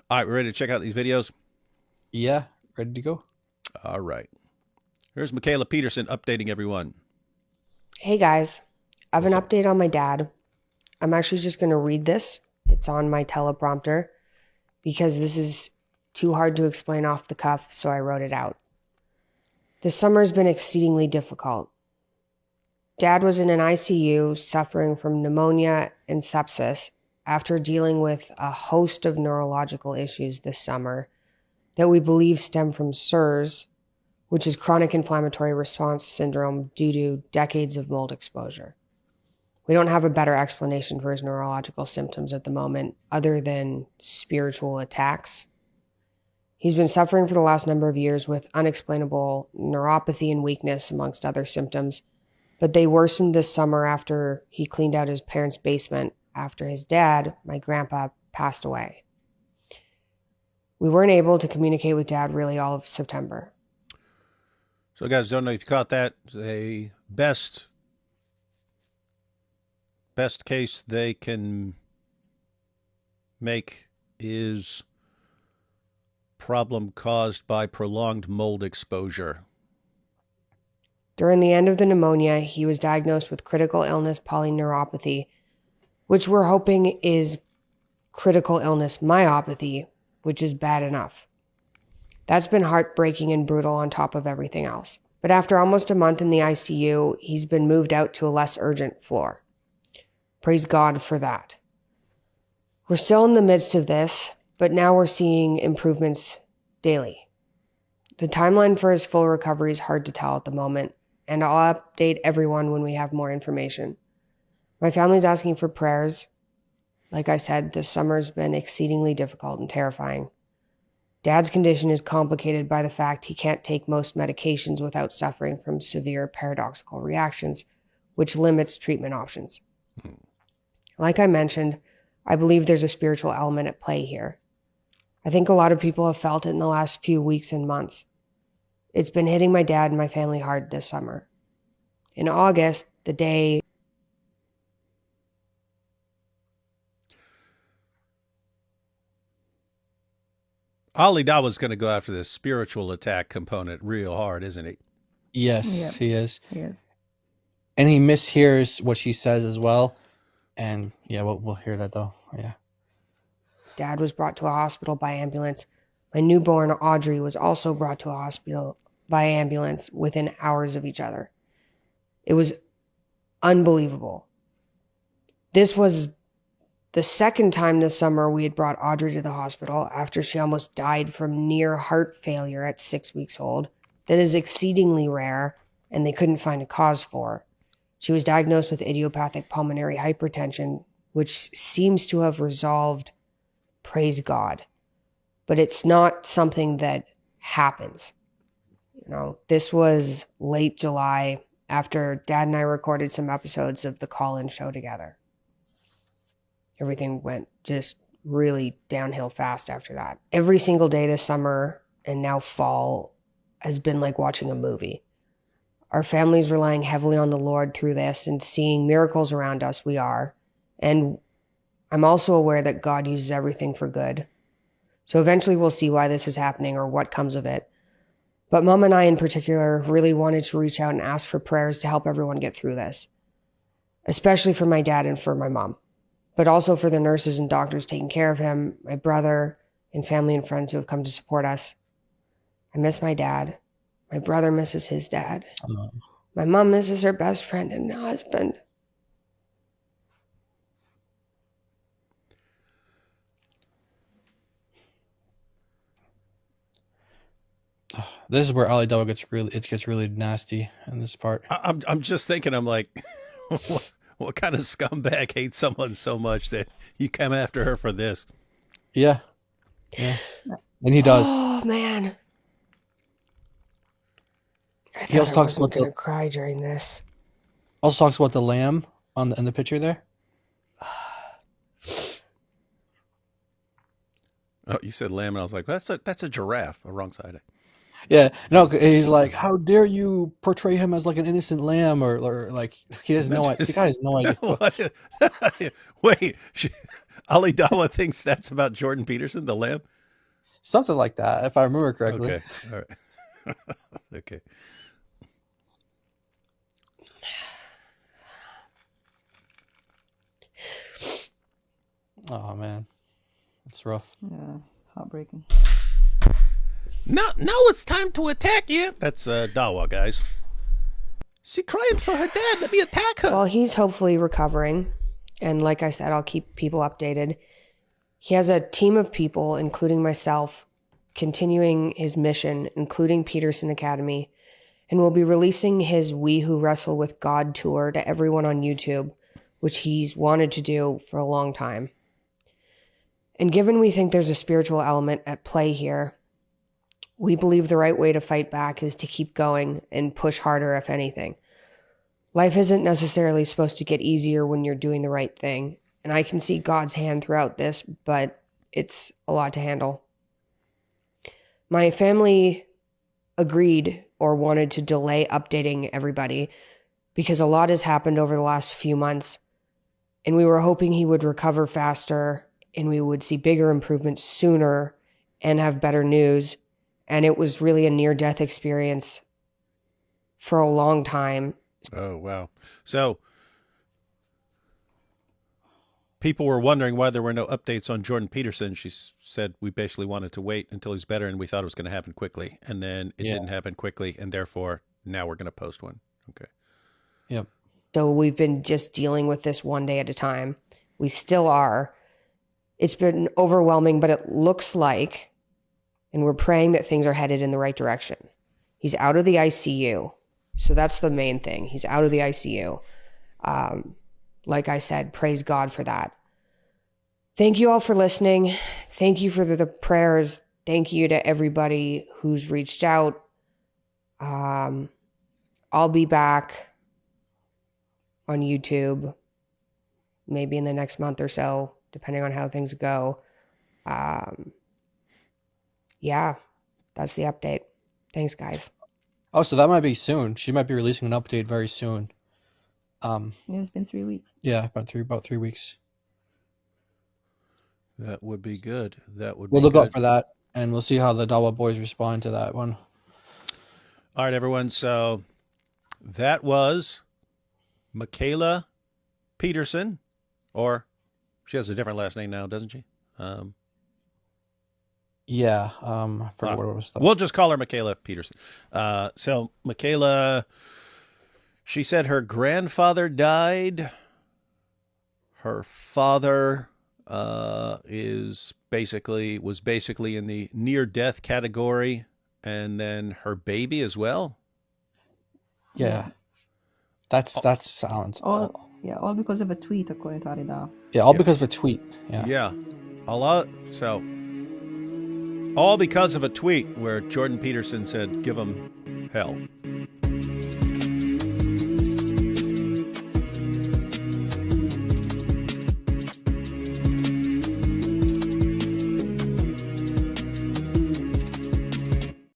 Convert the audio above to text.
All right, we're ready to check out these videos? Yeah, ready to go. All right. Here's Michaela Peterson updating everyone. Hey guys, I have an What's up? update on my dad. I'm actually just going to read this. It's on my teleprompter because this is too hard to explain off the cuff, so I wrote it out. This summer has been exceedingly difficult. Dad was in an ICU suffering from pneumonia and sepsis after dealing with a host of neurological issues this summer that we believe stem from SIRS, which is chronic inflammatory response syndrome due to decades of mold exposure. We don't have a better explanation for his neurological symptoms at the moment other than spiritual attacks. He's been suffering for the last number of years with unexplainable neuropathy and weakness, amongst other symptoms, but they worsened this summer after he cleaned out his parents' basement after his dad, my grandpa, passed away. We weren't able to communicate with Dad really all of September. So, guys, don't know if you caught that. A best case they can make is problem caused by prolonged mold exposure. During the end of the pneumonia, he was diagnosed with critical illness polyneuropathy, which we're hoping is critical illness myopathy, which is bad enough. That's been heartbreaking and brutal on top of everything else. But after almost a month in the ICU, he's been moved out to a less urgent floor. Praise God for that. We're still in the midst of this, but now we're seeing improvements daily. The timeline for his full recovery is hard to tell at the moment, and I'll update everyone when we have more information. My family's asking for prayers. Like I said, this summer's been exceedingly difficult and terrifying. Dad's condition is complicated by the fact he can't take most medications without suffering from severe paradoxical reactions, which limits treatment options. Like I mentioned, I believe there's a spiritual element at play here. I think a lot of people have felt it in the last few weeks and months. It's been hitting my dad and my family hard this summer. In August, the day Ali Dawa's going to go after this spiritual attack component real hard, isn't he? Yes, Yep. he is. Yes. And he mishears what she says as well. And yeah, we'll hear that though. Yeah. Dad was brought to a hospital by ambulance, my newborn Audrey was also brought to a hospital by ambulance within hours of each other. It was unbelievable. This was the second time this summer we had brought Audrey to the hospital after she almost died from near heart failure at 6 weeks old. That is exceedingly rare, and they couldn't find a cause for. She was diagnosed with idiopathic pulmonary hypertension, which seems to have resolved, praise God. But it's not something that happens. This was late July after Dad and I recorded some episodes of the call-in show together. Everything went just really downhill fast after that. Every single day this summer and now fall has been like watching a movie. Our family's relying heavily on the Lord through this and seeing miracles around us. We are. And I'm also aware that God uses everything for good. So eventually we'll see why this is happening or what comes of it. But Mom and I in particular really wanted to reach out and ask for prayers to help everyone get through this, especially for my dad and for my mom, but also for the nurses and doctors taking care of him, my brother, and family and friends who have come to support us. I miss my dad. My brother misses his dad. My mom misses her best friend and husband. This is where Ali Dawah gets really nasty in this part. I'm just thinking, I'm like, what kind of scumbag hates someone so much that you come after her for this? Yeah. Yeah. And he does. Oh, man. He also I talks wasn't about going to the cry during this. also talks about the lamb in the picture there. Oh, you said lamb, and I was like, that's a giraffe. A wrong side. Yeah, no, he's like, how dare you portray him as like an innocent lamb, or like he has no idea. The guy has no idea. What? Wait, Ali Dawah thinks that's about Jordan Peterson, the lamb. Something like that, if I remember correctly. Okay, all right. Okay. Oh man, it's rough. Yeah, heartbreaking. Now it's time to attack you. That's Dawah, guys. She crying for her dad. Let me attack her. Well, he's hopefully recovering. And like I said, I'll keep people updated. He has a team of people, including myself, continuing his mission, including Peterson Academy, and will be releasing his We Who Wrestle with God tour to everyone on YouTube, which he's wanted to do for a long time. And given we think there's a spiritual element at play here, we believe the right way to fight back is to keep going and push harder, if anything. Life isn't necessarily supposed to get easier when you're doing the right thing. And I can see God's hand throughout this, but it's a lot to handle. My family agreed or wanted to delay updating everybody because a lot has happened over the last few months. And we were hoping he would recover faster and we would see bigger improvements sooner and have better news. And it was really a near-death experience for a long time. Oh, wow. So people were wondering why there were no updates on Jordan Peterson. She said we basically wanted to wait until he's better, and we thought it was going to happen quickly. And then it didn't happen quickly, and therefore now we're going to post one. Okay. Yep. So we've been just dealing with this one day at a time. We still are. It's been overwhelming, but it looks like, and we're praying that things are headed in the right direction. He's out of the ICU. So that's the main thing. He's out of the ICU. Like I said, praise God for that. Thank you all for listening. Thank you for the prayers. Thank you to everybody who's reached out. I'll be back on YouTube maybe in the next month or so, depending on how things go. Yeah, that's the update. Thanks, guys. Oh, so that might be soon. She might be releasing an update very soon. Yeah, it's been 3 weeks. Yeah, about 3 weeks. That would be good. That would We'll be look good. out for that, and we'll see how the Dawah boys respond to that one. All right, everyone. So that was Michaela Peterson, or she has a different last name now, doesn't she? Yeah, I forgot what it was. We'll just call her Michaela Peterson. So Michaela, she said her grandfather died. Her father was basically in the near-death category, and then her baby as well. Yeah, that sounds. All because of a tweet, according to Arida. Yeah, all because of a tweet. Yeah. Yeah, a lot. So all because of a tweet where Jordan Peterson said, "Give him hell."